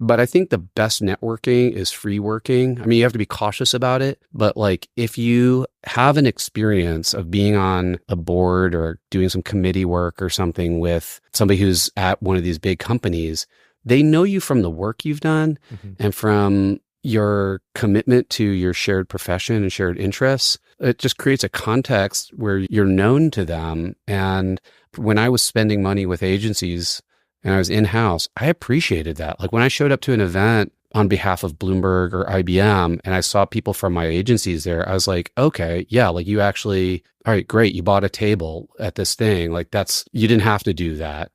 But I think the best networking is free working. I mean, you have to be cautious about it, but like if you have an experience of being on a board or doing some committee work or something with somebody who's at one of these big companies, they know you from the work you've done and from your commitment to your shared profession and shared interests. It just creates a context where you're known to them. And when I was spending money with agencies and I was in-house, I appreciated that. Like when I showed up to an event on behalf of Bloomberg or IBM and I saw people from my agencies there, I was like, okay, yeah, like you actually, all right, great. You bought a table at this thing. Like you didn't have to do that.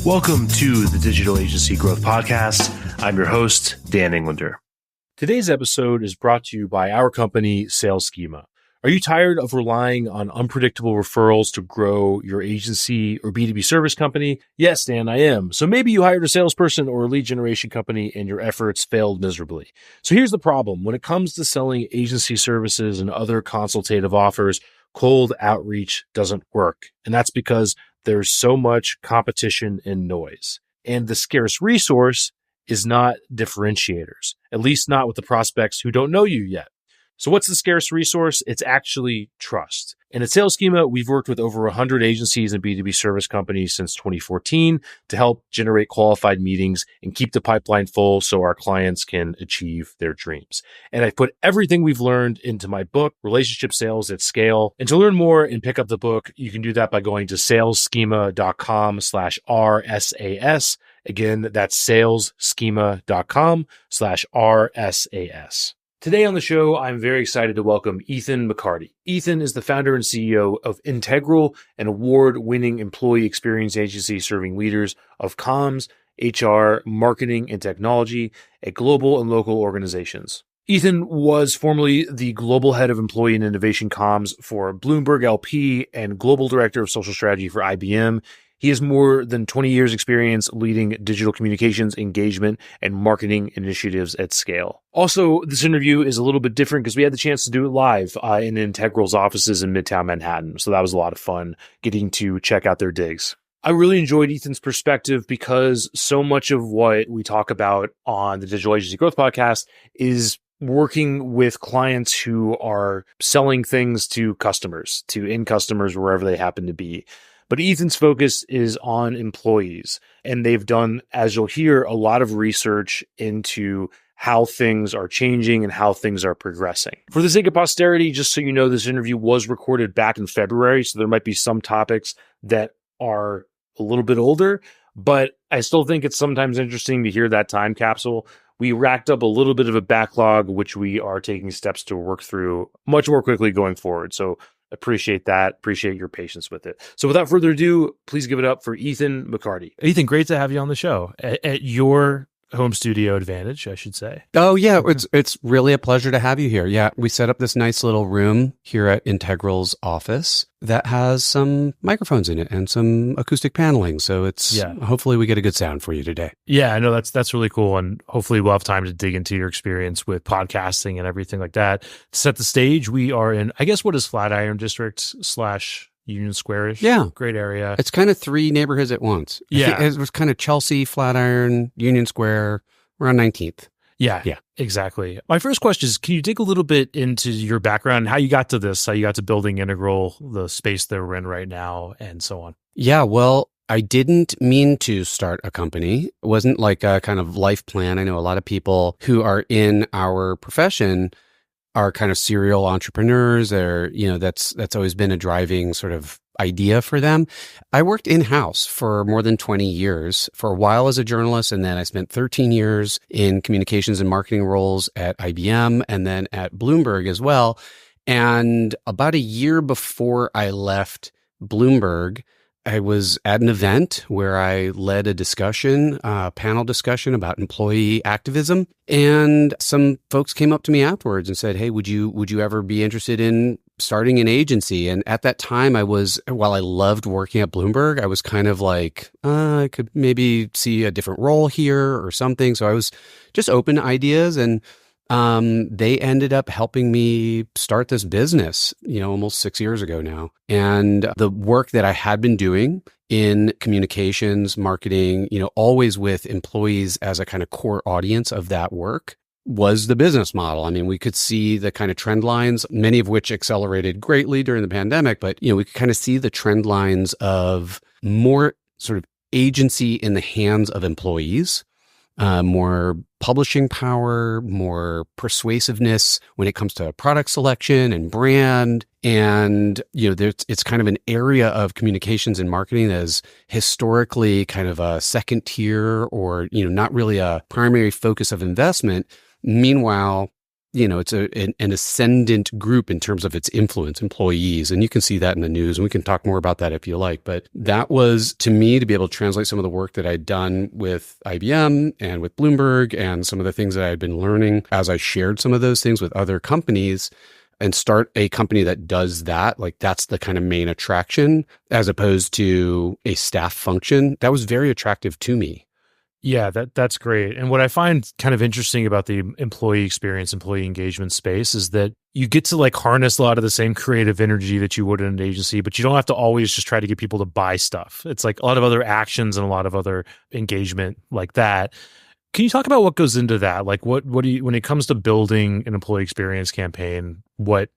Welcome to the Digital Agency Growth Podcast. I'm your host, Dan Englander. Today's episode is brought to you by our company, Sales Schema. Are you tired of relying on unpredictable referrals to grow your agency or B2B service company? Yes, Dan, I am. So maybe you hired a salesperson or a lead generation company and your efforts failed miserably. So here's the problem. When it comes to selling agency services and other consultative offers, cold outreach doesn't work. And that's because there's so much competition and noise. And the scarce resource is not differentiators, at least not with the prospects who don't know you yet. So what's the scarce resource? It's actually trust. And at Sales Schema, we've worked with over 100 agencies and B2B service companies since 2014 to help generate qualified meetings and keep the pipeline full so our clients can achieve their dreams. And I put everything we've learned into my book, Relationship Sales at Scale. And to learn more and pick up the book, you can do that by going to salesschema.com/RSAS. Again, that's salesschema.com/RSAS. Today on the show, I'm very excited to welcome Ethan McCarty. Ethan is the founder and CEO of Integral, an award-winning employee experience agency serving leaders of comms, HR, marketing, and technology at global and local organizations. Ethan was formerly the global head of employee and innovation comms for Bloomberg LP and global director of social strategy for IBM. He has more than 20 years experience leading digital communications, engagement, and marketing initiatives at scale. Also, this interview is a little bit different because we had the chance to do it live in Integral's offices in Midtown Manhattan. So that was a lot of fun getting to check out their digs. I really enjoyed Ethan's perspective because so much of what we talk about on the Digital Agency Growth Podcast is working with clients who are selling things to customers, to end customers, wherever they happen to be. But Ethan's focus is on employees, and they've done, as you'll hear, a lot of research into how things are changing and how things are progressing. For the sake of posterity, just so you know, this interview was recorded back in February, so there might be some topics that are a little bit older, but I still think it's sometimes interesting to hear that time capsule. We racked up a little bit of a backlog, which we are taking steps to work through much more quickly going forward. So appreciate that. Appreciate your patience with it. So without further ado, please give it up for Ethan McCarty. Ethan, great to have you on the show at your home studio advantage, I should say. Oh yeah, it's really a pleasure to have you here. Yeah, we set up this nice little room here at Integral's office that has some microphones in it and some acoustic paneling. So hopefully we get a good sound for you today. Yeah, I know that's really cool. And hopefully we'll have time to dig into your experience with podcasting and everything like that. To set the stage, we are in, I guess, what is Flatiron District / Union Square-ish. Yeah. Great area. It's kind of three neighborhoods at once. Yeah. It was kind of Chelsea, Flatiron, Union Square. We're on 19th. Yeah, exactly. My first question is, can you dig a little bit into your background, how you got to this, how you got to building Integral, the space that we're in right now, and so on? Yeah, well, I didn't mean to start a company. It wasn't like a kind of life plan. I know a lot of people who are in our profession are kind of serial entrepreneurs, or, that's always been a driving sort of idea for them. I worked in-house for more than 20 years, for a while as a journalist, and then I spent 13 years in communications and marketing roles at IBM and then at Bloomberg as well. And about a year before I left Bloomberg, I was at an event where I led a discussion, a panel discussion about employee activism. And some folks came up to me afterwards and said, hey, would you ever be interested in starting an agency? And at that time, while I loved working at Bloomberg, I was kind of like, I could maybe see a different role here or something. So I was just open to ideas. And They ended up helping me start this business, almost 6 years ago now. And the work that I had been doing in communications, marketing, always with employees as a kind of core audience of that work was the business model. I mean, we could see the kind of trend lines, many of which accelerated greatly during the pandemic, but, we could kind of see the trend lines of more sort of agency in the hands of employees, more publishing power, more persuasiveness when it comes to product selection and brand. And, it's kind of an area of communications and marketing that is historically kind of a second tier or, not really a primary focus of investment. Meanwhile, it's an ascendant group in terms of its influence, employees. And you can see that in the news, and we can talk more about that if you like. But that was, to me, to be able to translate some of the work that I'd done with IBM and with Bloomberg and some of the things that I had been learning as I shared some of those things with other companies and start a company that does that. Like, that's the kind of main attraction as opposed to a staff function. That was very attractive to me. Yeah, that's great. And what I find kind of interesting about the employee experience, employee engagement space is that you get to harness a lot of the same creative energy that you would in an agency, but you don't have to always just try to get people to buy stuff. It's like a lot of other actions and a lot of other engagement like that. Can you talk about what goes into that? Like what do you, when it comes to building an employee experience campaign, what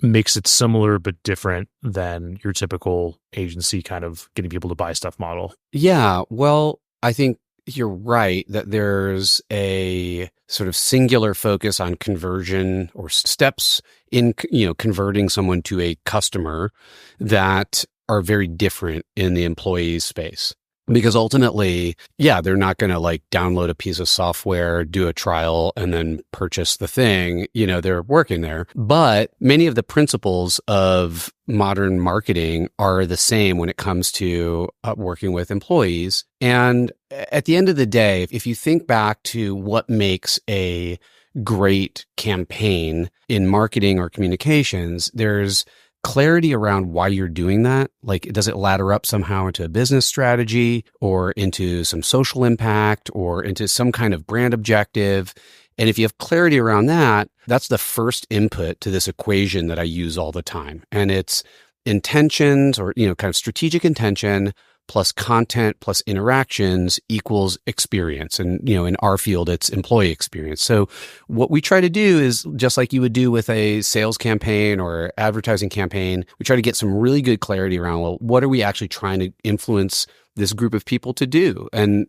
makes it similar but different than your typical agency kind of getting people to buy stuff model? Yeah, well, I think you're right that there's a sort of singular focus on conversion or steps in, converting someone to a customer that are very different in the employee space. Because ultimately, they're not going to download a piece of software, do a trial, and then purchase the thing. They're working there. But many of the principles of modern marketing are the same when it comes to working with employees. And at the end of the day, if you think back to what makes a great campaign in marketing or communications, there's clarity around why you're doing that. Like, does it ladder up somehow into a business strategy or into some social impact or into some kind of brand objective? And if you have clarity around that, that's the first input to this equation that I use all the time. And it's intentions or, kind of strategic intention plus content plus interactions equals experience. And, in our field, it's employee experience. So what we try to do is just like you would do with a sales campaign or advertising campaign, we try to get some really good clarity around, well, what are we actually trying to influence this group of people to do and,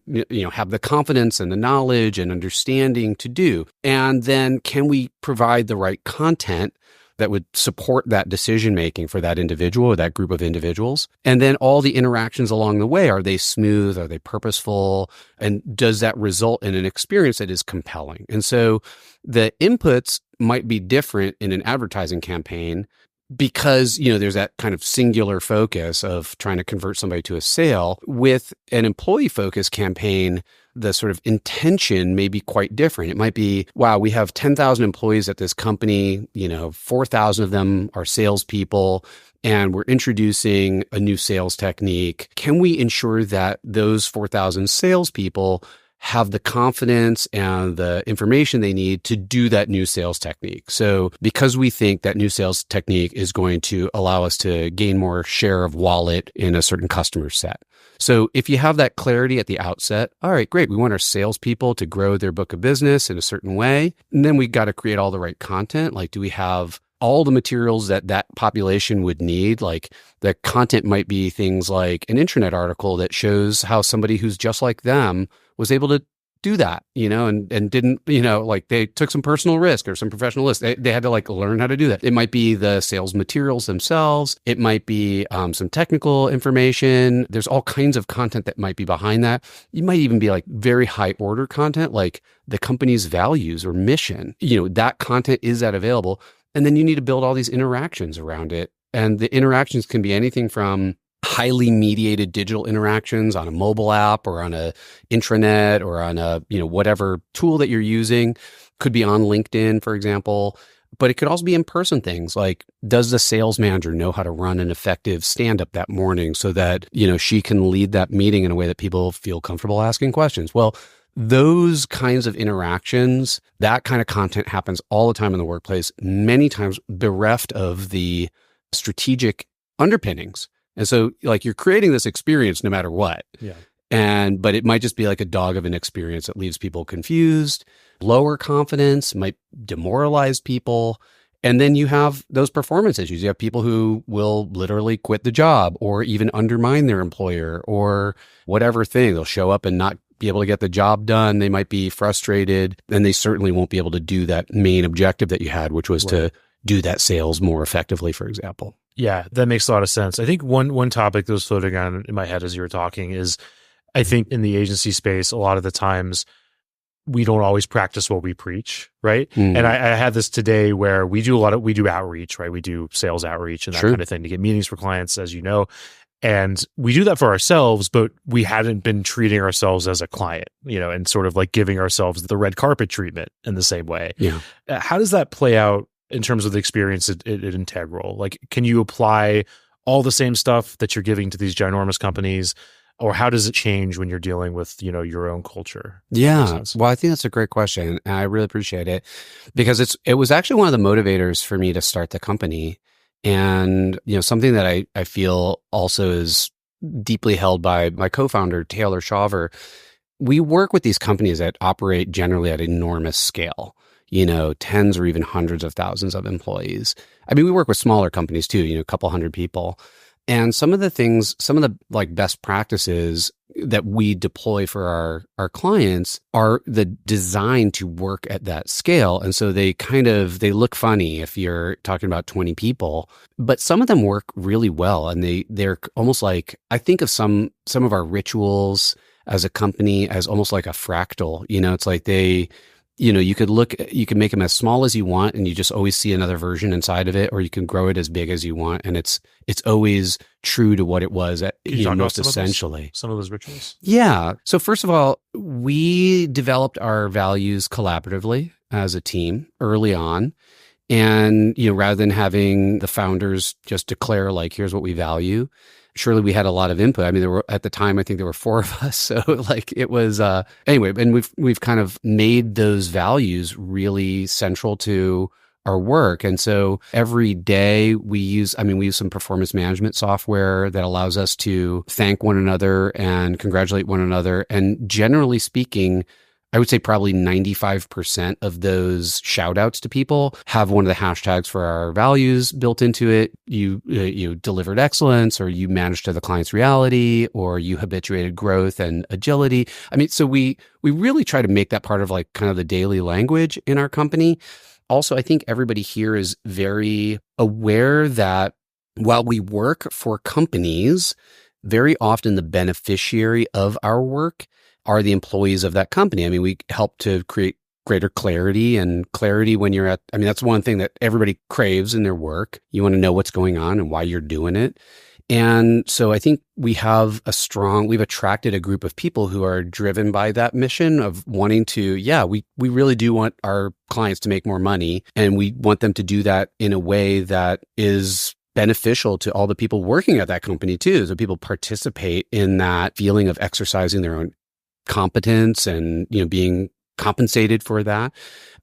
have the confidence and the knowledge and understanding to do. And then can we provide the right content that would support that decision-making for that individual or that group of individuals? And then all the interactions along the way, are they smooth? Are they purposeful? And does that result in an experience that is compelling? And so the inputs might be different in an advertising campaign because, there's that kind of singular focus of trying to convert somebody to a sale. With an employee-focused campaign, the sort of intention may be quite different. It might be, wow, we have 10,000 employees at this company, 4,000 of them are salespeople, and we're introducing a new sales technique. Can we ensure that those 4,000 salespeople have the confidence and the information they need to do that new sales technique? So because we think that new sales technique is going to allow us to gain more share of wallet in a certain customer set. So if you have that clarity at the outset, all right, great. We want our salespeople to grow their book of business in a certain way. And then we got to create all the right content. Like, do we have all the materials that population would need? Like, the content might be things like an intranet article that shows how somebody who's just like them was able to do that, and didn't, they took some personal risk or some professional risk. They had to learn how to do that. It might be the sales materials themselves. It might be some technical information. There's all kinds of content that might be behind that. You might even be very high order content, like the company's values or mission. That content, is that available? And then you need to build all these interactions around it. And the interactions can be anything from highly mediated digital interactions on a mobile app or on a intranet or on a, whatever tool that you're using. Could be on LinkedIn, for example. But it could also be in-person things like, does the sales manager know how to run an effective stand-up that morning so that, she can lead that meeting in a way that people feel comfortable asking questions? Well, those kinds of interactions, that kind of content happens all the time in the workplace, many times bereft of the strategic underpinnings. And so like you're creating this experience no matter what. Yeah. But it might just be like a dog of an experience that leaves people confused, lower confidence, might demoralize people. And then you have those performance issues. You have people who will literally quit the job or even undermine their employer or whatever thing. They'll show up and not be able to get the job done. They might be frustrated, and they certainly won't be able to do that main objective that you had, which was to do that sales more effectively, for example. Yeah, that makes a lot of sense. I think one topic that was floating on in my head as you were talking is, I think in the agency space, a lot of the times we don't always practice what we preach, right? Mm. And I had this today where we do outreach, right? We do sales outreach and that kind of thing to get meetings for clients, as you know. And we do that for ourselves, but we hadn't been treating ourselves as a client, and sort of like giving ourselves the red carpet treatment in the same way. Yeah. How does that play out in terms of the experience at Integral? Like, can you apply all the same stuff that you're giving to these ginormous companies? Or how does it change when you're dealing with, your own culture? Yeah. Well, I think that's a great question. And I really appreciate it because it was actually one of the motivators for me to start the company. And, something that I feel also is deeply held by my co-founder, Taylor Shaver. We work with these companies that operate generally at enormous scale, tens or even hundreds of thousands of employees. I mean, we work with smaller companies too, a couple hundred people. And some of the like best practices that we deploy for our clients are the design to work at that scale. And so they look funny if you're talking about 20 people, but some of them work really well. And they're almost like, I think of some of our rituals as a company as almost like a fractal, it's like you can make them as small as you want and you just always see another version inside of it, or you can grow it as big as you want. And it's always true to what it was most essentially. Some of those rituals? Yeah. So first of all, we developed our values collaboratively as a team early on. And, rather than having the founders just declare like, here's what we value, surely we had a lot of input. I mean, at the time, I think there were 4 of us. So like it was, anyway, and we've kind of made those values really central to our work. And so every day we use some performance management software that allows us to thank one another and congratulate one another. And generally speaking, I would say probably 95% of those shout outs to people have one of the hashtags for our values built into it. You delivered excellence, or you managed to the client's reality, or you habituated growth and agility. I mean, so we really try to make that part of like kind of the daily language in our company. Also, I think everybody here is very aware that while we work for companies, very often the beneficiary of our work are the employees of that company. I mean, we help to create greater clarity when you're that's one thing that everybody craves in their work. You want to know what's going on and why you're doing it. And so I think we've attracted a group of people who are driven by that mission of wanting to, we really do want our clients to make more money, and we want them to do that in a way that is beneficial to all the people working at that company too. So people participate in that feeling of exercising their own competence and, being compensated for that.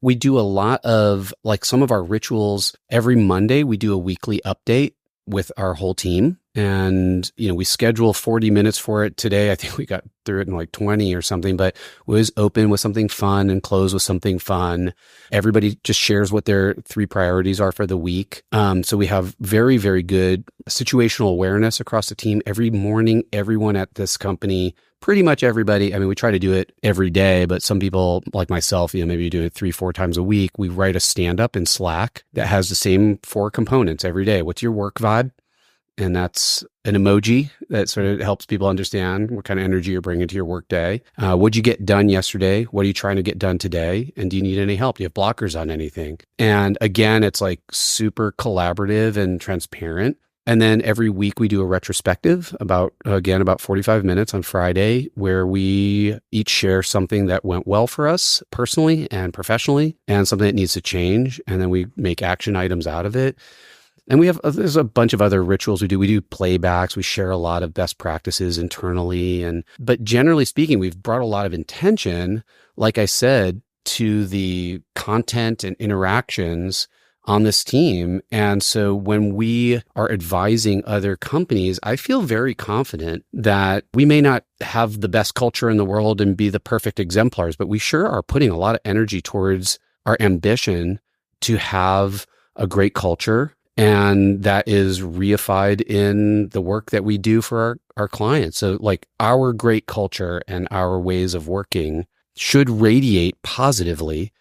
We do a lot of like some of our rituals. Every Monday, we do a weekly update with our whole team. And, we schedule 40 minutes for it. Today, I think we got through it in like 20 or something, but we always open with something fun and close with something fun. Everybody just shares what their 3 priorities are for the week. So we have very, very good situational awareness across the team. Every morning, everyone at this company, pretty much everybody, we try to do it every day, but some people like myself, maybe do it 3-4 times a week. We write a stand-up in Slack that has the same 4 components every day. What's your work vibe? And that's an emoji that sort of helps people understand what kind of energy you're bringing to your work day. What'd you get done yesterday? What are you trying to get done today? And do you need any help? Do you have blockers on anything? And again, it's like super collaborative and transparent. And then every week we do a retrospective about 45 minutes on Friday, where we each share something that went well for us personally and professionally, and something that needs to change. And then we make action items out of it. And there's a bunch of other rituals we do. We do playbacks. We share a lot of best practices internally. But generally speaking, we've brought a lot of intention, like I said, to the content and interactions on this team. And so when we are advising other companies, I feel very confident that we may not have the best culture in the world and be the perfect exemplars, but we sure are putting a lot of energy towards our ambition to have a great culture. And that is reified in the work that we do for our clients. So like our great culture and our ways of working should radiate positively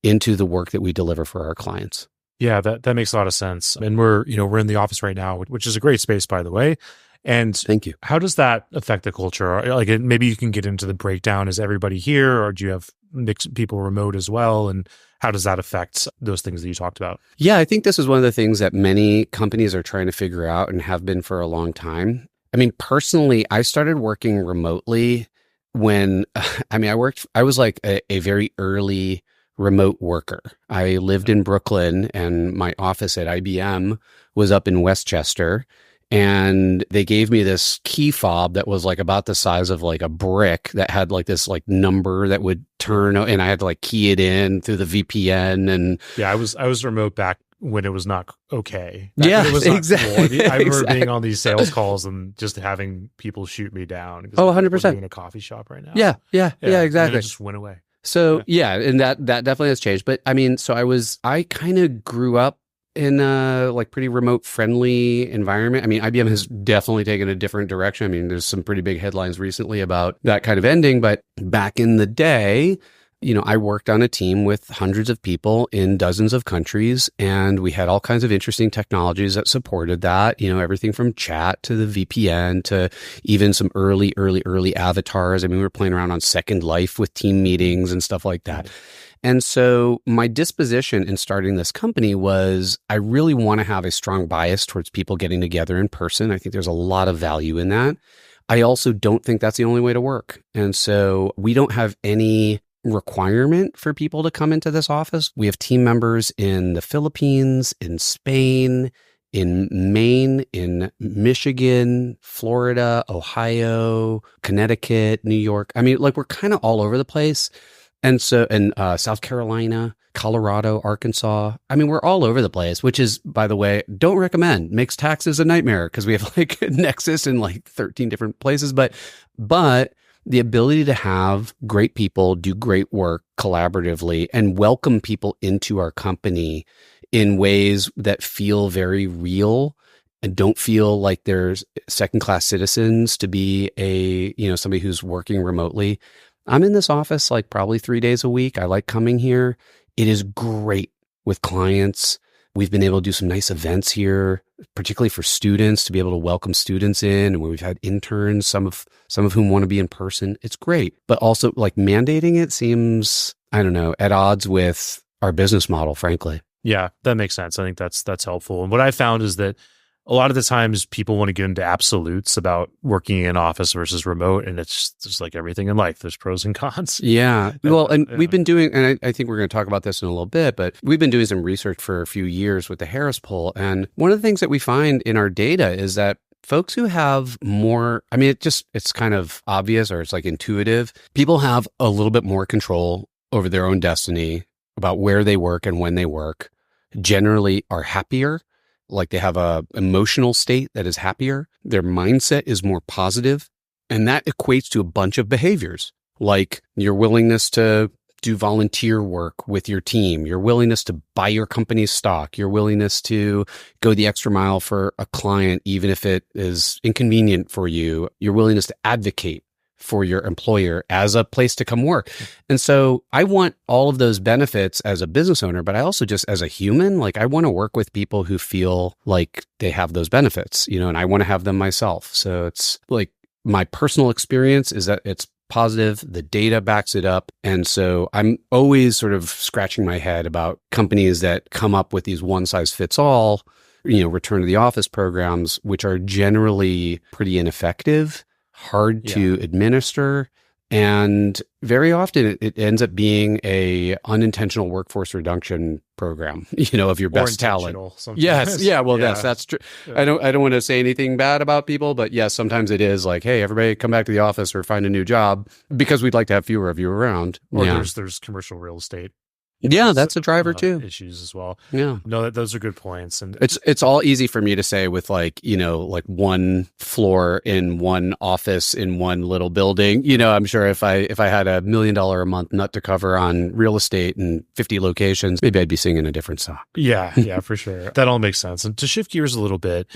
into the work that we deliver for our clients. Yeah, that makes a lot of sense. And we're in the office right now, which is a great space, by the way. And thank you. How does that affect the culture? Like maybe you can get into the breakdown. Is everybody here, or do you have mixed people remote as well? And how does that affect those things that you talked about? Yeah, I think this is one of the things that many companies are trying to figure out and have been for a long time. I mean, personally, I started working remotely when, I was like a very early remote worker. I lived in Brooklyn and my office at IBM was up in Westchester. And they gave me this key fob that was like about the size of like a brick that had like this like number that would turn, and I had to like key it in through the VPN. And yeah, I was remote back when it was not okay. Yeah, it was not exactly. Cool. I remember being on these sales calls and just having people shoot me down. Oh, 100%. We're doing a coffee shop right now. Yeah, exactly. And it just went away. So yeah, and that definitely has changed. But I mean, so I kind of grew up in a like pretty remote friendly environment. I mean, IBM has definitely taken a different direction. I mean, there's some pretty big headlines recently about that kind of ending, but back in the day, I worked on a team with hundreds of people in dozens of countries, and we had all kinds of interesting technologies that supported that, everything from chat to the VPN to even some early avatars. I mean, we were playing around on Second Life with team meetings and stuff like that. And so my disposition in starting this company was I really want to have a strong bias towards people getting together in person. I think there's a lot of value in that. I also don't think that's the only way to work. And so we don't have any requirement for people to come into this office. We have team members in the Philippines, in Spain, in Maine, in Michigan, Florida, Ohio, Connecticut, New York. I mean, like we're kind of all over the place. And so, in South Carolina, Colorado, Arkansas, I mean, we're all over the place, which is, by the way, don't recommend. Makes taxes a nightmare because we have like a nexus in like 13 different places. But the ability to have great people do great work collaboratively and welcome people into our company in ways that feel very real and don't feel like there's second-class citizens to be somebody who's working remotely. I'm in this office like probably 3 days a week. I like coming here. It is great with clients. We've been able to do some nice events here, particularly for students, to be able to welcome students in. And we've had interns, some of whom want to be in person. It's great. But also like mandating it seems, I don't know, at odds with our business model, frankly. Yeah, that makes sense. I think that's helpful. And what I found is that a lot of the times people want to get into absolutes about working in office versus remote. And it's just like everything in life. There's pros and cons. Yeah. Well, and we've been doing, and I think we're going to talk about this in a little bit, but we've been doing some research for a few years with the Harris Poll. And one of the things that we find in our data is that folks who have more, I mean, it's kind of obvious or it's like intuitive. People have a little bit more control over their own destiny about where they work and when they work, generally are happier. Like they have a emotional state that is happier. Their mindset is more positive. And that equates to a bunch of behaviors, like your willingness to do volunteer work with your team, your willingness to buy your company's stock, your willingness to go the extra mile for a client, even if it is inconvenient for you, your willingness to advocate for your employer as a place to come work. And so I want all of those benefits as a business owner, but I also just as a human, like I want to work with people who feel like they have those benefits, and I want to have them myself. So it's like my personal experience is that it's positive. The data backs it up. And so I'm always sort of scratching my head about companies that come up with these one size fits all, return to the office programs, which are generally pretty ineffective, hard to administer, And very often it ends up being a unintentional workforce reduction program, of your best talent. Yes. Yeah. Well, that's true. Yeah. I don't want to say anything bad about people, but yes, sometimes it is like, hey, everybody come back to the office or find a new job because we'd like to have fewer of you around. Or there's commercial real estate. Yeah, that's a driver too. Issues as well. Yeah. No, those are good points. And it's all easy for me to say with like one floor in one office in one little building. I'm sure if I had $1 million a month nut to cover on real estate and 50 locations, maybe I'd be singing a different song. Yeah, for sure. That all makes sense. And to shift gears a little bit,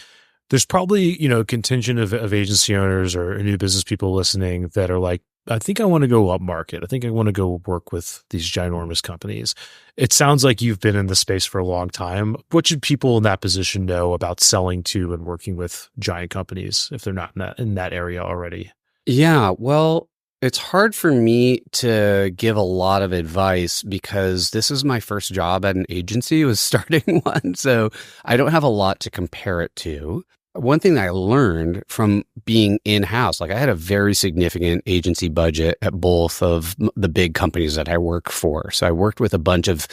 there's probably, a contingent of agency owners or new business people listening that are like, I think I want to go up market. I think I want to go work with these ginormous companies. It sounds like you've been in the space for a long time. What should people in that position know about selling to and working with giant companies if they're not in that area already? Yeah, well, it's hard for me to give a lot of advice because this is my first job at an agency, was starting one. So I don't have a lot to compare it to. One thing that I learned from being in-house, like I had a very significant agency budget at both of the big companies that I work for. So I worked with a bunch of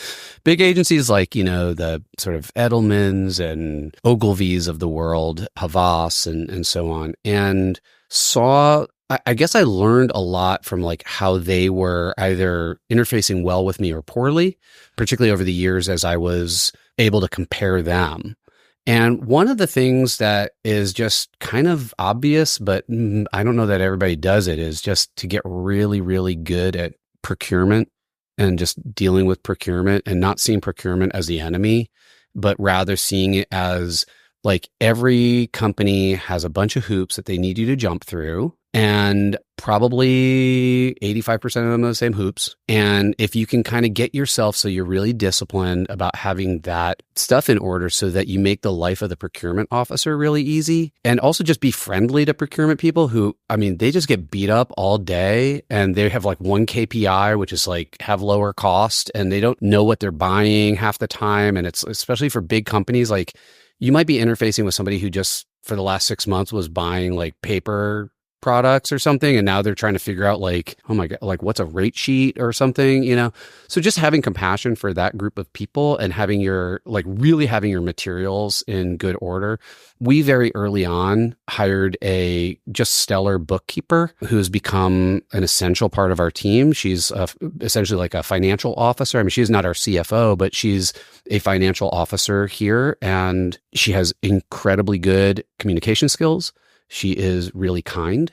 big agencies like, the sort of Edelmans and Ogilvy's of the world, Havas and so on, and I guess I learned a lot from like how they were either interfacing well with me or poorly, particularly over the years as I was able to compare them. And one of the things that is just kind of obvious, but I don't know that everybody does it, is just to get really, really good at procurement and just dealing with procurement and not seeing procurement as the enemy, but rather seeing it as like every company has a bunch of hoops that they need you to jump through. And probably 85% of them are the same hoops. And if you can kind of get yourself so you're really disciplined about having that stuff in order so that you make the life of the procurement officer really easy, and also just be friendly to procurement people who, they just get beat up all day and they have like one KPI, which is like have lower cost, and they don't know what they're buying half the time. And it's especially for big companies, like you might be interfacing with somebody who just for the last 6 months was buying like paper products or something, and now they're trying to figure out like, oh my God, like what's a rate sheet or something, So just having compassion for that group of people and having really having your materials in good order. We very early on hired a just stellar bookkeeper who's become an essential part of our team. She's essentially like a financial officer. She's not our CFO, but she's a financial officer here, and she has incredibly good communication skills. She is really kind.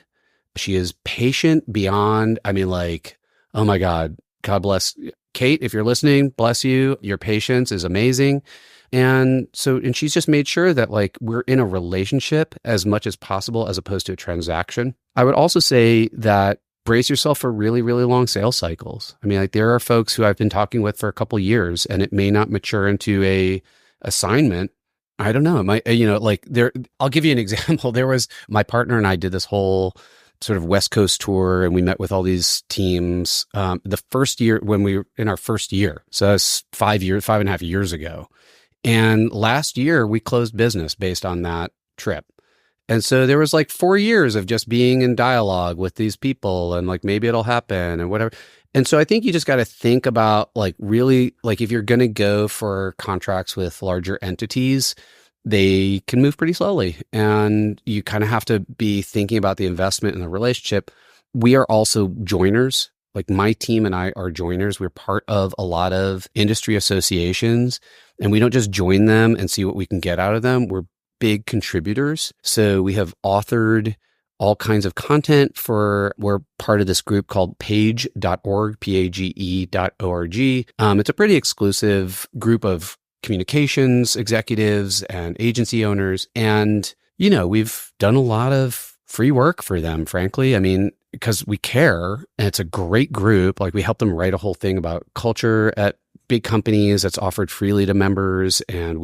She is patient beyond, oh my God, God bless Kate. If you're listening, bless you. Your patience is amazing. And she's just made sure that like we're in a relationship as much as possible as opposed to a transaction. I would also say that brace yourself for really, really long sales cycles. There are folks who I've been talking with for a couple years and it may not mature into a assignment. I don't know. It might, I'll give you an example. There was my partner and I did this whole sort of West Coast tour, and we met with all these teams. The first year when we were in our first year, so that's 5.5 years ago. And last year we closed business based on that trip. And so there was like 4 years of just being in dialogue with these people and like, maybe it'll happen and whatever. And so I think you just got to think about like really like if you're going to go for contracts with larger entities, they can move pretty slowly, and you kind of have to be thinking about the investment in the relationship. We are also joiners. Like my team and I are joiners. We're part of a lot of industry associations, and we don't just join them and see what we can get out of them. We're big contributors. So we have authored all kinds of content we're part of this group called page.org, page.org. It's a pretty exclusive group of communications executives and agency owners. And, we've done a lot of free work for them, frankly. Because we care, and it's a great group. Like we help them write a whole thing about culture at big companies that's offered freely to members. And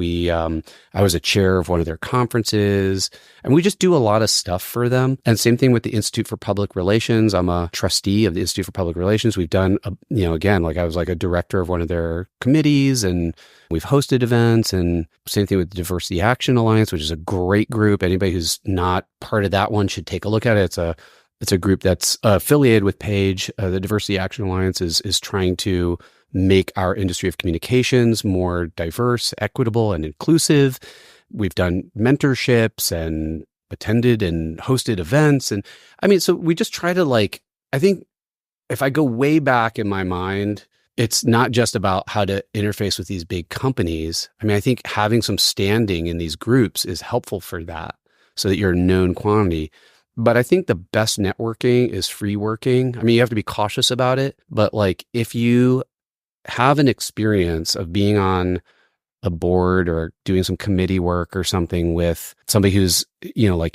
I was a chair of one of their conferences, and we just do a lot of stuff for them. And same thing with the Institute for Public Relations. I'm a trustee of the Institute for Public Relations. We've done, again, like I was like a director of one of their committees, and we've hosted events. And same thing with the Diversity Action Alliance, which is a great group. Anybody who's not part of that one should take a look at it. It's a It's a group that's affiliated with PAGE. The Diversity Action Alliance is trying to make our industry of communications more diverse, equitable, and inclusive. We've done mentorships and attended and hosted events. And I mean, so we just try to I think if I go way back in my mind, it's not just about how to interface with these big companies. I mean, I think having some standing in these groups is helpful for that so that you're a known quantity. But I think the best networking is free working. I mean, you have to be cautious about it. But if you have an experience of being on a board or doing some committee work or something with somebody who's,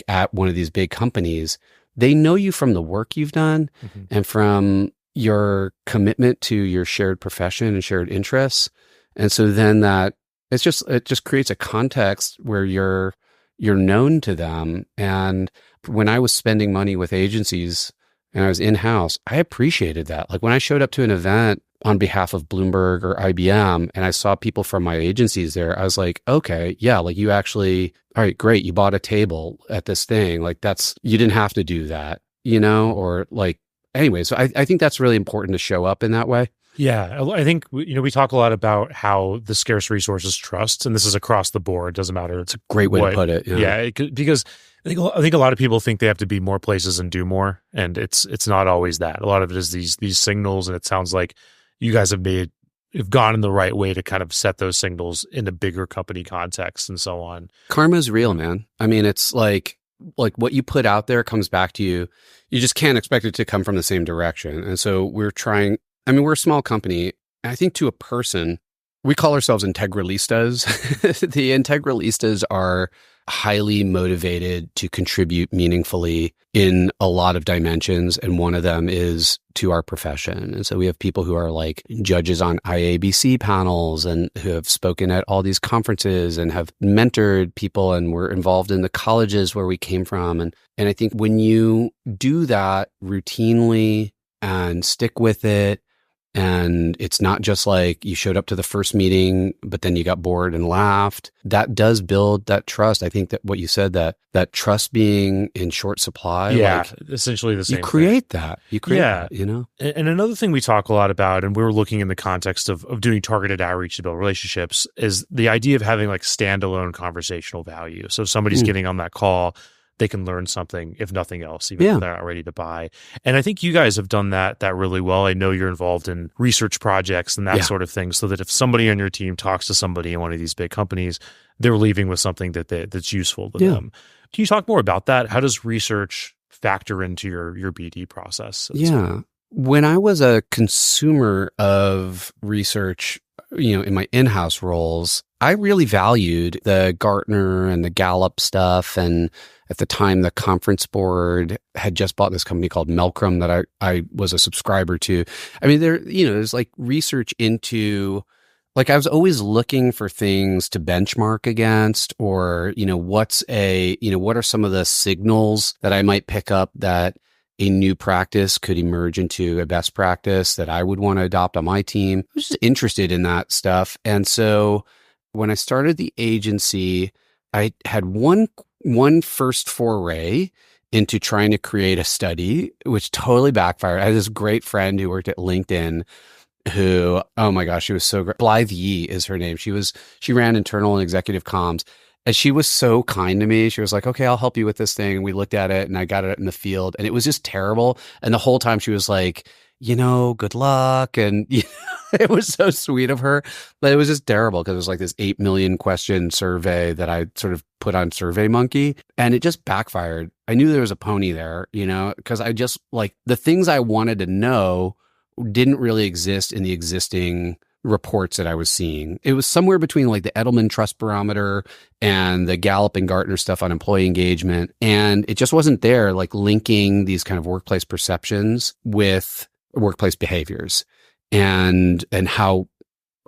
at one of these big companies, they know you from the work you've done and from your commitment to your shared profession and shared interests. And so then it just creates a context where you're known to them. And when I was spending money with agencies and I was in-house, I appreciated that. When I showed up to an event on behalf of Bloomberg or IBM and I saw people from my agencies there, I was like, okay, yeah, you actually, all right, great. You bought a table at this thing. You didn't have to do that, or anyway. So I think that's really important to show up in that way. Yeah, I think we talk a lot about how the scarce resource is trust, and this is across the board. It doesn't matter. It's a great way to put it. Yeah, because I think a lot of people think they have to be more places and do more, and it's not always that. A lot of it is these signals, and it sounds like you guys have gone in the right way to kind of set those signals in a bigger company context and so on. Karma's real, man. I mean, it's like what you put out there comes back to you. You just can't expect it to come from the same direction, and so we're trying. I mean, we're a small company. I think to a person, we call ourselves integralistas. The integralistas are highly motivated to contribute meaningfully in a lot of dimensions. And one of them is to our profession. And so we have people who are judges on IABC panels and who have spoken at all these conferences and have mentored people and were involved in the colleges where we came from. And I think when you do that routinely and stick with it, and it's not just you showed up to the first meeting, but then you got bored and laughed. That does build that trust. I think that what you said, that trust being in short supply. Yeah, essentially the same You create thing. that. You create that, And another thing we talk a lot about, and we were looking in the context of doing targeted outreach to build relationships, is the idea of having standalone conversational value. So if somebody's getting on that call, they can learn something, if nothing else, even if they're not ready to buy. And I think you guys have done that really well. I know you're involved in research projects and that sort of thing, so that if somebody on your team talks to somebody in one of these big companies, they're leaving with something that's useful to them. Can you talk more about that? How does research factor into your BD process? Yeah. When I was a consumer of research, in my in-house roles, I really valued the Gartner and the Gallup stuff. And at the time, the Conference Board had just bought this company called Melcrum that I was a subscriber to. I mean, there's research into, I was always looking for things to benchmark against, or, what are some of the signals that I might pick up that a new practice could emerge into a best practice that I would want to adopt on my team. I was just interested in that stuff. And so when I started the agency, I had one first foray into trying to create a study, which totally backfired. I had this great friend who worked at LinkedIn who, oh my gosh, she was so great. Blythe Yee is her name. She ran internal and executive comms. And she was so kind to me. She was like, okay, I'll help you with this thing. And we looked at it and I got it in the field and it was just terrible. And the whole time she was like, good luck. And it was so sweet of her, but it was just terrible because it was this 8 million question survey that I sort of put on SurveyMonkey, and it just backfired. I knew there was a pony there, because I just the things I wanted to know didn't really exist in the existing reports that I was seeing. It was somewhere between the Edelman Trust Barometer and the Gallup and Gartner stuff on employee engagement. And it just wasn't there, linking these kind of workplace perceptions with workplace behaviors and how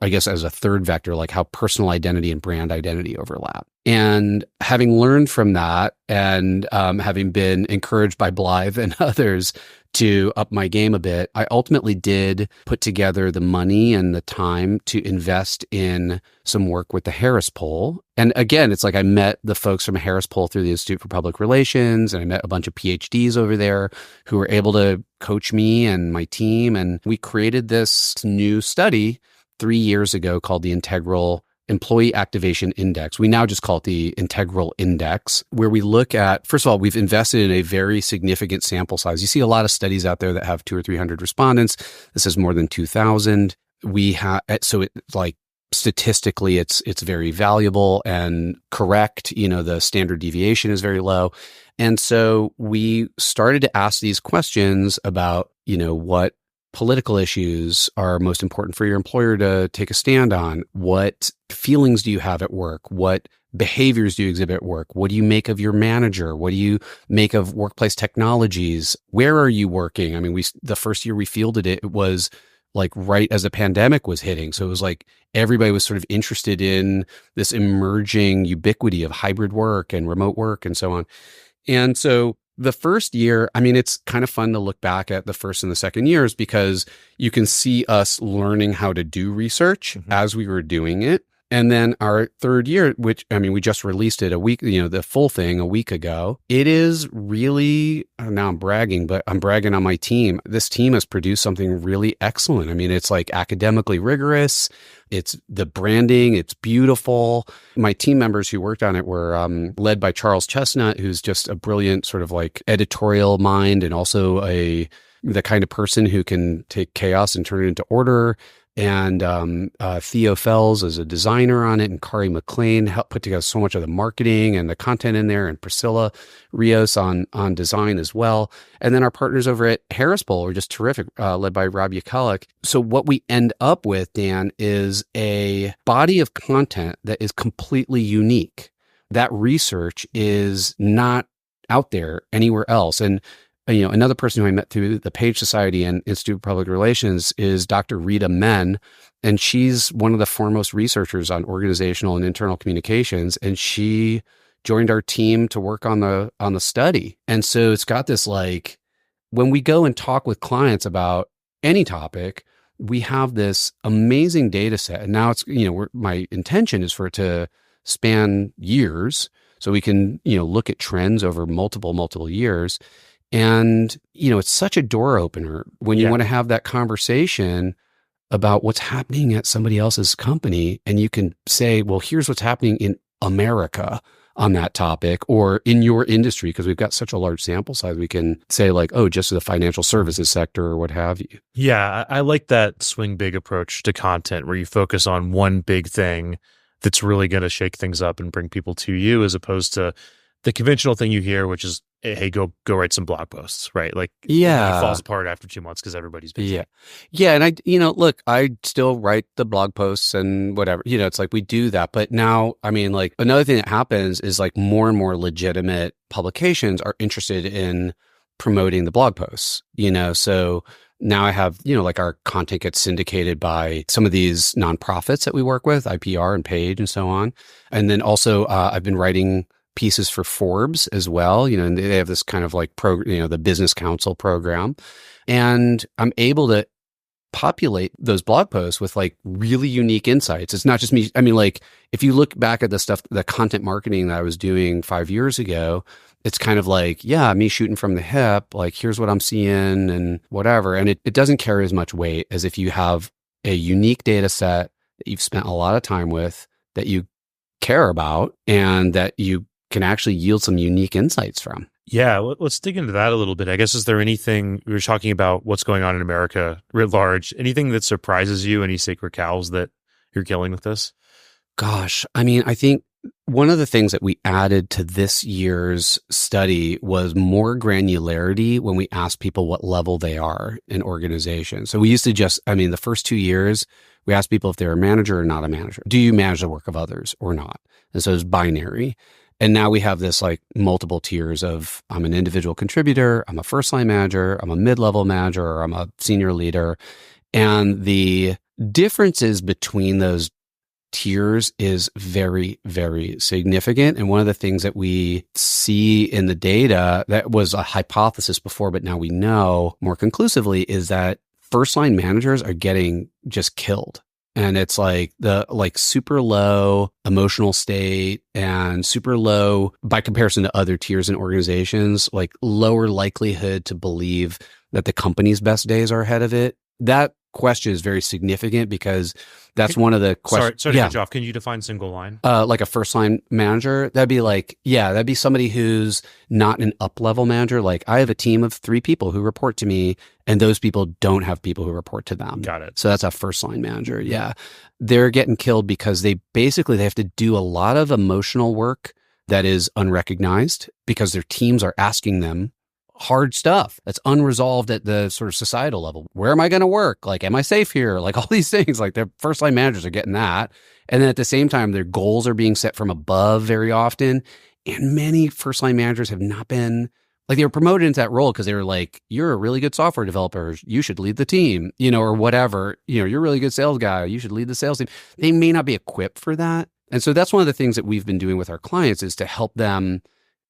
I guess as a third vector, like how personal identity and brand identity overlap. And having learned from that and having been encouraged by Blythe and others to up my game a bit, I ultimately did put together the money and the time to invest in some work with the Harris Poll. And again, it's like I met the folks from Harris Poll through the Institute for Public Relations, and I met a bunch of PhDs over there who were able to coach me and my team. And we created this new study 3 years ago called the Integral Employee Activation Index. We now just call it the Integral Index, where we look at, first of all, we've invested in a very significant sample size. You see a lot of studies out there that have 200 or 300 respondents. This is more than 2,000. We have, so it like statistically, it's very valuable and correct. The standard deviation is very low. And so we started to ask these questions about, what political issues are most important for your employer to take a stand on? What feelings do you have at work? What behaviors do you exhibit at work? What do you make of your manager? What do you make of workplace technologies? Where are you working? I mean, the first year we fielded it, it was like right as the pandemic was hitting. So it was like everybody was sort of interested in this emerging ubiquity of hybrid work and remote work and so on. And so the first year, I mean, it's kind of fun to look back at the first and the second years because you can see us learning how to do research as we were doing it. And then our third year, which, I mean, we just released it a week, the full thing a week ago. It is really, now I'm bragging, but I'm bragging on my team. This team has produced something really excellent. I mean, it's like academically rigorous. It's the branding. It's beautiful. My team members who worked on it were led by Charles Chestnut, who's just a brilliant sort of like editorial mind and also the kind of person who can take chaos and turn it into order. And Theo Fells is a designer on it, and Kari McLean helped put together so much of the marketing and the content in there, and Priscilla Rios on design as well. And then our partners over at Harris Poll are just terrific, led by Rob Yakelik. So what we end up with, Dan, is a body of content that is completely unique. That research is not out there anywhere else. And another person who I met through the Page Society and Institute of Public Relations is Dr. Rita Men, and she's one of the foremost researchers on organizational and internal communications, and she joined our team to work on the study. And so it's got this like, when we go and talk with clients about any topic, we have this amazing data set. And now it's, my intention is for it to span years so we can, look at trends over multiple years. And, it's such a door opener when you want to have that conversation about what's happening at somebody else's company. And you can say, well, here's what's happening in America on that topic or in your industry, because we've got such a large sample size. We can say like, oh, just the financial services sector or what have you. Yeah, I like that swing big approach to content where you focus on one big thing that's really going to shake things up and bring people to you, as opposed to the conventional thing you hear, which is, hey, go write some blog posts, right? Like, it falls apart after 2 months because everybody's busy. Yeah. And look, I still write the blog posts and whatever, it's like we do that. But now, I mean, like another thing that happens is like more and more legitimate publications are interested in promoting the blog posts, so now I have, like our content gets syndicated by some of these nonprofits that we work with, IPR and Page and so on. And then also I've been writing pieces for Forbes as well, and they have this kind of like the Business Council program. And I'm able to populate those blog posts with like really unique insights. It's not just me. I mean, like if you look back at the content marketing that I was doing 5 years ago, it's kind of like, me shooting from the hip, like here's what I'm seeing and whatever. And it doesn't carry as much weight as if you have a unique data set that you've spent a lot of time with, that you care about, and that you can actually yield some unique insights from. Yeah, let's dig into that a little bit. I guess, is there anything, we were talking about what's going on in America writ large, anything that surprises you, any sacred cows that you're killing with this? Gosh, I mean, I think one of the things that we added to this year's study was more granularity when we asked people what level they are in organizations. So we used to the first 2 years, we asked people if they're a manager or not a manager. Do you manage the work of others or not? And so it's binary. And now we have this like multiple tiers of, I'm an individual contributor, I'm a first line manager, I'm a mid-level manager, or I'm a senior leader. And the differences between those tiers is very, very significant. And one of the things that we see in the data that was a hypothesis before, but now we know more conclusively, is that first line managers are getting just killed. And it's like the super low emotional state and super low by comparison to other tiers and organizations, like lower likelihood to believe that the company's best days are ahead of it. That question is very significant because that's one of the questions. Sorry to cut you off. Can you define single line? Like a first line manager, that'd be somebody who's not an up level manager. Like I have a team of 3 people who report to me, and those people don't have people who report to them. Got it. So that's a first line manager. Yeah. They're getting killed because they have to do a lot of emotional work that is unrecognized because their teams are asking them hard stuff that's unresolved at the sort of societal level. Where am I going to work? Like, am I safe here? Like all these things, like their first line managers are getting that. And then at the same time, their goals are being set from above very often. And many first line managers have not been like, they were promoted into that role because they were like, you're a really good software developer. You should lead the team, or whatever, you're a really good sales guy. You should lead the sales team. They may not be equipped for that. And so that's one of the things that we've been doing with our clients is to help them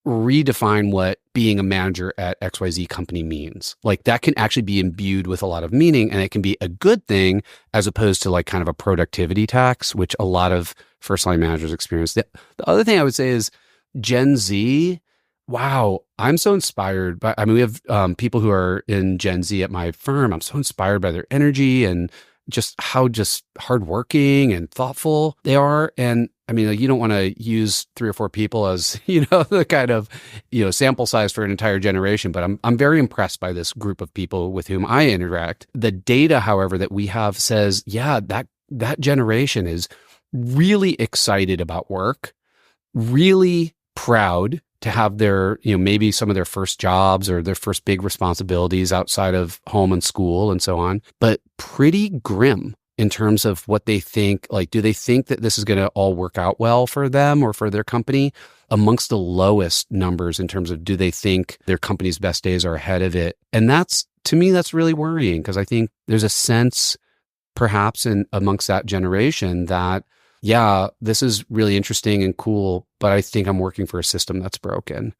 redefine what being a manager at XYZ company means. Like that can actually be imbued with a lot of meaning, and it can be a good thing as opposed to like kind of a productivity tax, which a lot of first line managers experience. The other thing I would say is Gen Z. Wow, I'm so inspired by, we have people who are in Gen Z at my firm. I'm so inspired by their energy and just how just hardworking and thoughtful they are. And you don't want to use 3 or 4 people as, the kind of, sample size for an entire generation, but I'm very impressed by this group of people with whom I interact. The data, however, that we have says, that generation is really excited about work, really proud to have their, maybe some of their first jobs or their first big responsibilities outside of home and school and so on, but pretty grim in terms of what they think. Like, do they think that this is going to all work out well for them or for their company? Amongst the lowest numbers in terms of do they think their company's best days are ahead of it? And to me, that's really worrying because I think there's a sense perhaps amongst that generation that, this is really interesting and cool, but I think I'm working for a system that's broken.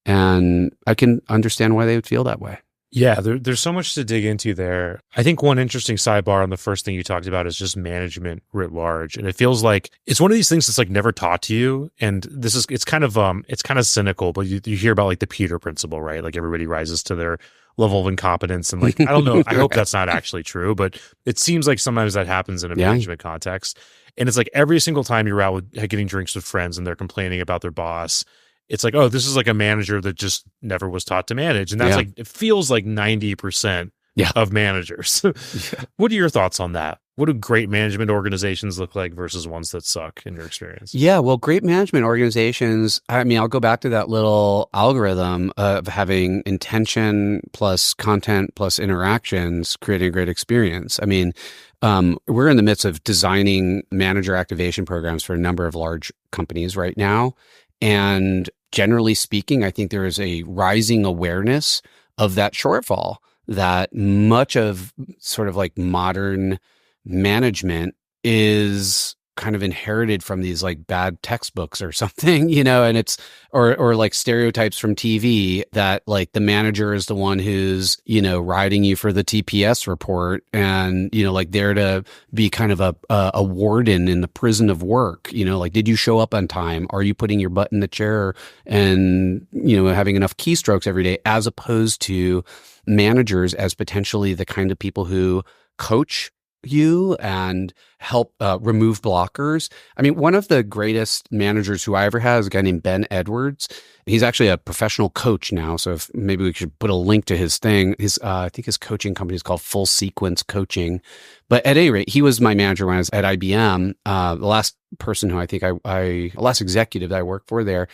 And I can understand why they would feel that way. Yeah, there's so much to dig into there. I think one interesting sidebar on the first thing you talked about is just management writ large. And it feels like it's one of these things that's like never taught to you. And it's kind of cynical, but you hear about like the Peter principle, right? Like everybody rises to their level of incompetence. And like, I don't know, I hope that's not actually true, but it seems like sometimes that happens in a management context. And it's like every single time you're out getting drinks with friends and they're complaining about their boss, it's like, oh, this is like a manager that just never was taught to manage. And that's like, it feels like 90% of managers. What are your thoughts on that? What do great management organizations look like versus ones that suck in your experience? Yeah, well, great management organizations, I'll go back to that little algorithm of having intention plus content plus interactions, creating a great experience. We're in the midst of designing manager activation programs for a number of large companies right now. And generally speaking, I think there is a rising awareness of that shortfall, that much of sort of like modern management is kind of inherited from these like bad textbooks or something, and it's, or like stereotypes from TV that like the manager is the one who's, riding you for the TPS report and, like there to be kind of a warden in the prison of work, like, did you show up on time? Are you putting your butt in the chair and, having enough keystrokes every day, as opposed to managers as potentially the kind of people who coach you and help remove blockers. One of the greatest managers who I ever had is a guy named Ben Edwards. He's actually a professional coach now. So if maybe we should put a link to his thing. I think his coaching company is called Full Sequence Coaching. But at any rate, he was my manager when I was at IBM. The last person who I think the last executive that I worked for there,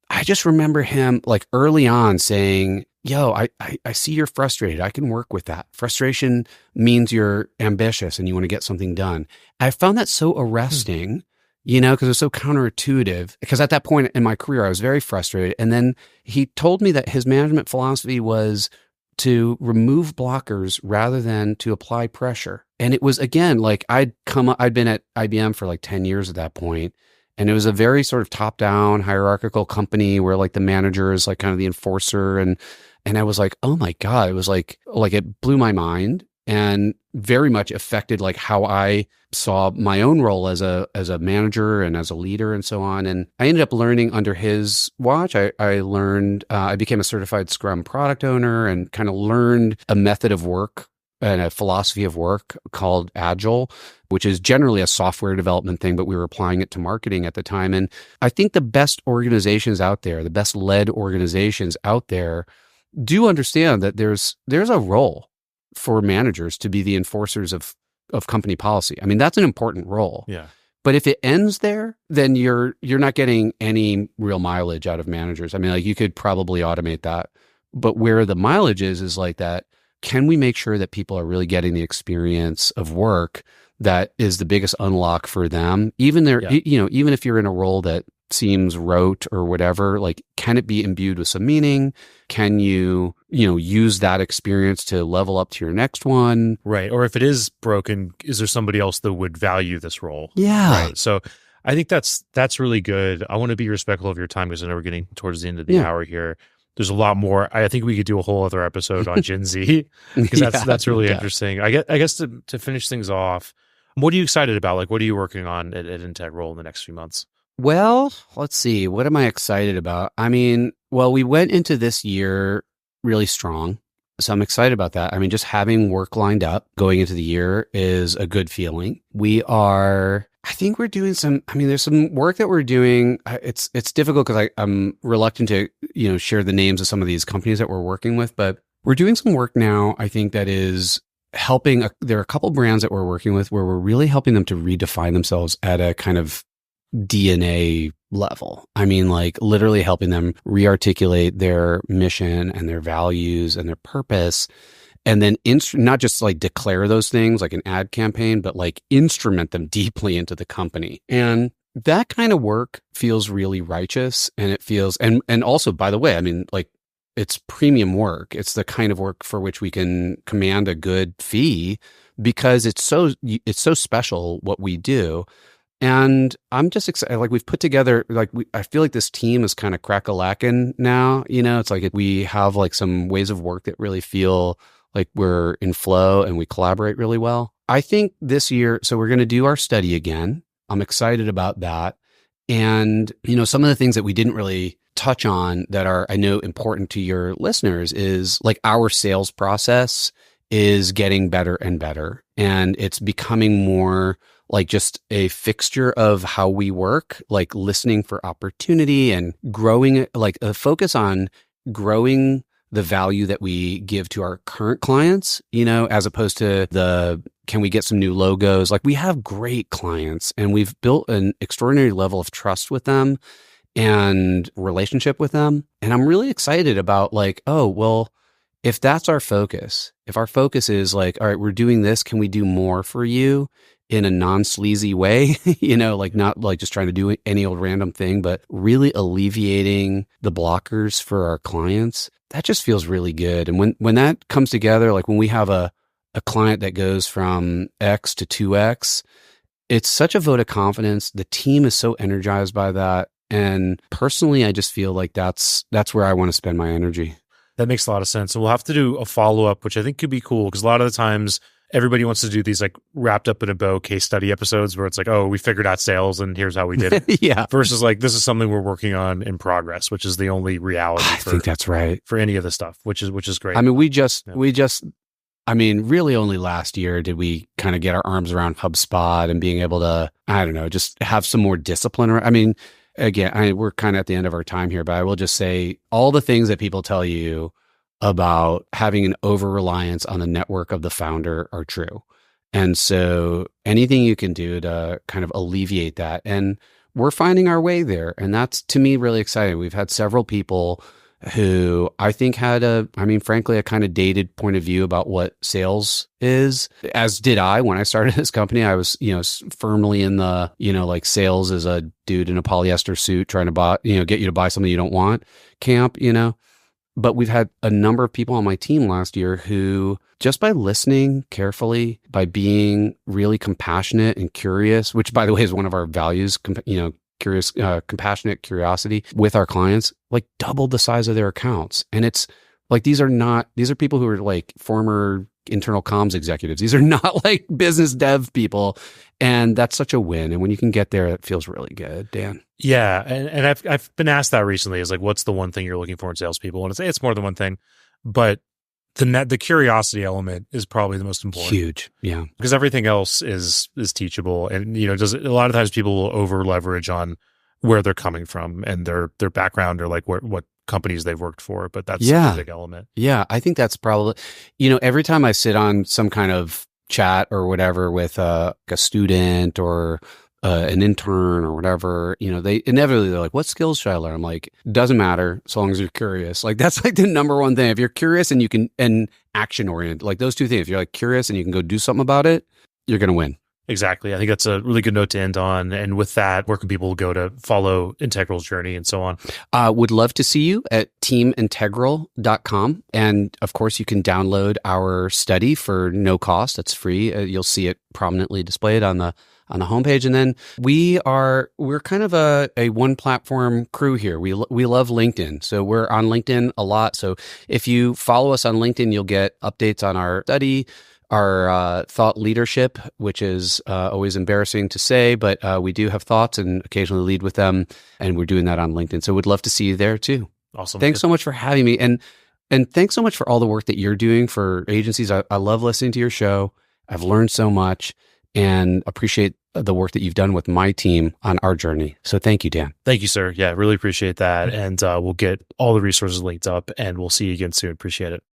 I just remember him like early on saying, I see you're frustrated. I can work with that. Frustration means you're ambitious and you want to get something done. I found that so arresting, because it was so counterintuitive. Because at that point in my career, I was very frustrated. And then he told me that his management philosophy was to remove blockers rather than to apply pressure. And it was, again, like I'd been at IBM for like 10 years at that point, and it was a very sort of top down hierarchical company where like the manager is like kind of the enforcer. And I was like, oh my God, it was like it blew my mind and very much affected like how I saw my own role as a manager and as a leader and so on. And I ended up learning under his watch. I learned, I became a certified Scrum product owner and kind of learned a method of work and a philosophy of work called Agile, which is generally a software development thing, but we were applying it to marketing at the time. And I think the best organizations out there, the best led organizations out there do understand that there's a role for managers to be the enforcers of company policy. I mean, that's an important role. Yeah. But if it ends there, then you're not getting any real mileage out of managers. I mean, like you could probably automate that. But where the mileage is like that, can we make sure that people are really getting the experience of work that is the biggest unlock for them? Even even if you're in a role that seems rote or whatever, like, can it be imbued with some meaning? Can you use that experience to level up to your next one? Right. Or if it is broken, is there somebody else that would value this role? Yeah. Right. So I think that's really good. I want to be respectful of your time because I know we're getting towards the end of the hour here. There's a lot more. I think we could do a whole other episode on Gen Z because that's really interesting. I guess to finish things off, what are you excited about? Like, what are you working on at Integral in the next few months? Well, let's see. What am I excited about? I mean, well, we went into this year really strong. So I'm excited about that. I mean, just having work lined up going into the year is a good feeling. I think we're doing there's some work that we're doing. It's difficult because I'm reluctant to, share the names of some of these companies that we're working with, but we're doing some work now, I think, that is helping. There are a couple brands that we're working with where we're really helping them to redefine themselves at a kind of DNA level. I mean, like literally helping them rearticulate their mission and their values and their purpose. And then not just like declare those things like an ad campaign, but like instrument them deeply into the company. And that kind of work feels really righteous. And it feels, and also, by the way, I mean, like it's premium work. It's the kind of work for which we can command a good fee because it's so special what we do. And I'm just excited. Like we've put together, I feel like this team is kind of crack-a-lackin' now. It's like we have like some ways of work that really feel like we're in flow and we collaborate really well. I think this year, so we're going to do our study again. I'm excited about that. And, some of the things that we didn't really touch on that are, I know, important to your listeners is like our sales process is getting better and better. And it's becoming more like just a fixture of how we work, like listening for opportunity and growing, like a focus on growing the value that we give to our current clients, as opposed to can we get some new logos? Like we have great clients and we've built an extraordinary level of trust with them and relationship with them. And I'm really excited about like, oh, well, if that's our focus, if our focus is like, all right, we're doing this, can we do more for you in a non-sleazy way, like not like just trying to do any old random thing, but really alleviating the blockers for our clients. That just feels really good. And when that comes together, like when we have a client that goes from X to 2X, it's such a vote of confidence. The team is so energized by that. And personally, I just feel like that's where I want to spend my energy. That makes a lot of sense. And we'll have to do a follow-up, which I think could be cool because a lot of the times everybody wants to do these like wrapped up in a bow case study episodes where it's like, oh, we figured out sales and here's how we did it. Yeah. Versus like, this is something we're working on in progress, which is the only reality. I think that's right. For any of the stuff, which is great. I mean, really only last year did we kind of get our arms around HubSpot and being able to, I don't know, just have some more discipline. I mean, again, we're kind of at the end of our time here, but I will just say all the things that people tell you about having an over-reliance on the network of the founder are true. And so anything you can do to kind of alleviate that. And we're finding our way there. And that's, to me, really exciting. We've had several people who I think had frankly, a kind of dated point of view about what sales is, as did I. When I started this company, I was, firmly in the, like sales is a dude in a polyester suit trying to buy, get you to buy something you don't want camp, But we've had a number of people on my team last year who, just by listening carefully, by being really compassionate and curious, which by the way is one of our values, curious, compassionate curiosity with our clients, like doubled the size of their accounts. And it's like, these are people who are like former internal comms executives. These are not like business dev people. And that's such a win. And when you can get there, it feels really good, Dan. Yeah. And I've been asked that recently, is like, what's the one thing you're looking for in salespeople? And it's more than one thing, but the curiosity element is probably the most important. Huge. Yeah. Because everything else is teachable. And, a lot of times people will over leverage on where they're coming from and their background, or like what companies they've worked for. But that's a big element. Yeah. I think that's probably, every time I sit on some kind of chat or whatever with a student or an intern or whatever, they inevitably, they're like, what skills should I learn? I'm like, doesn't matter as long as you're curious. Like, that's like the number one thing. If you're curious and you can, and action oriented, like those two things, if you're like curious and you can go do something about it, you're going to win. Exactly. I think that's a really good note to end on. And with that, where can people go to follow Integral's journey and so on? Would love to see you at teamintegral.com. And of course, you can download our study for no cost. That's free. You'll see it prominently displayed on the homepage. And then we're kind of a one platform crew here. We love LinkedIn. So we're on LinkedIn a lot. So if you follow us on LinkedIn, you'll get updates on our study, our thought leadership, which is always embarrassing to say, but we do have thoughts and occasionally lead with them. And we're doing that on LinkedIn. So we'd love to see you there too. Awesome. Thanks so much for having me. And thanks so much for all the work that you're doing for agencies. I love listening to your show. I've learned so much and appreciate the work that you've done with my team on our journey. So thank you, Dan. Thank you, sir. Yeah, really appreciate that. And we'll get all the resources linked up, and we'll see you again soon. Appreciate it.